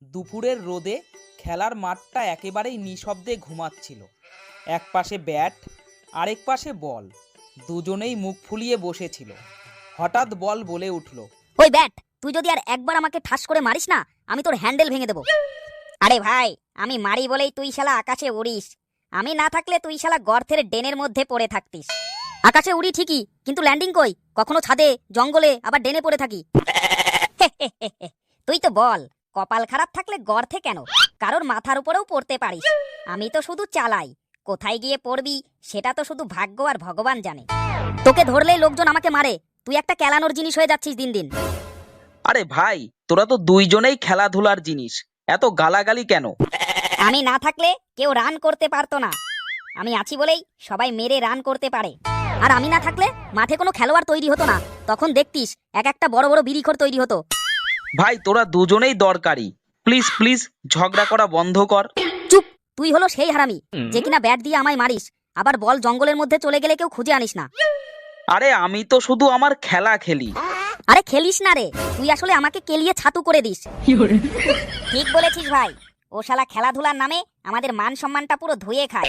দুপুরের রোদে খেলার মাঠটা একেবারেই নিঃশব্দে ঘুমাচ্ছিল। এক পাশে ব্যাট, আরেক পাশে বল। দুজনেই মুখ ফুলিয়ে বসেছিল। হঠাৎ বল বলে উঠল, ওই ব্যাট, তুই যদি আর একবার আমাকে ঠাস করে মারিস না, আমি তোর হ্যান্ডেল ভেঙে দেবো। আরে ভাই, আমি মারি বলেই তুই শালা আকাশে উড়িস। আমি না থাকলে তুই শালা গর্তের ডেনের মধ্যে পড়ে থাকতিস। আকাশে উড়ি ঠিকই, কিন্তু ল্যান্ডিং কই? কখনো ছাদে, জঙ্গলে, আবার ডেনে পড়ে থাকি। তুই তো বল, কপাল খারাপ থাকলে গর্তে কেন, কারোর মাথার উপরেও পড়তে পারিস। আমি তো শুধু চালাই, কোথায় গিয়ে পড়বি সেটা তো শুধু ভাগ্য আর ভগবান জানে। তোকে ধরলেই লোকজন আমাকে মারে, তুই একটা কেলানোর জিনিস হয়ে যাচ্ছিস দিন দিন। আরে ভাই, তোরা তো দুইজনেই খেলাধুলার জিনিস, এত গালাগালি কেন? আমি না থাকলে কেউ রান করতে পারতো না। আমি আছি বলেই সবাই মেরে রান করতে পারে। আর আমি না থাকলে মাঠে কোনো খেলোয়াড় তৈরি হতো না, তখন দেখতিস এক একটা বড় বড় বিড়িখোর তৈরি হতো। ভাই, তোরা দুজনেই দরকারি। প্লিজ প্লিজ ঝগড়া করা বন্ধ কর। চুপ, তুই হলো সেই হারামি যে কিনা ব্যাট দিয়ে আমায় মারিস, আবার বল জঙ্গলের মধ্যে চলে গেলে কেউ খুঁজে আনিস না। আরে আমি তো শুধু আমার খেলা খেলি। আরে খেলিস না রে, তুই আসলে আমাকে কেলিয়ে ছাতু করে দিস। ঠিক বলেছিস ভাই, ও শালা খেলাধুলার নামে আমাদের মান সম্মানটা পুরো ধুয়ে খায়।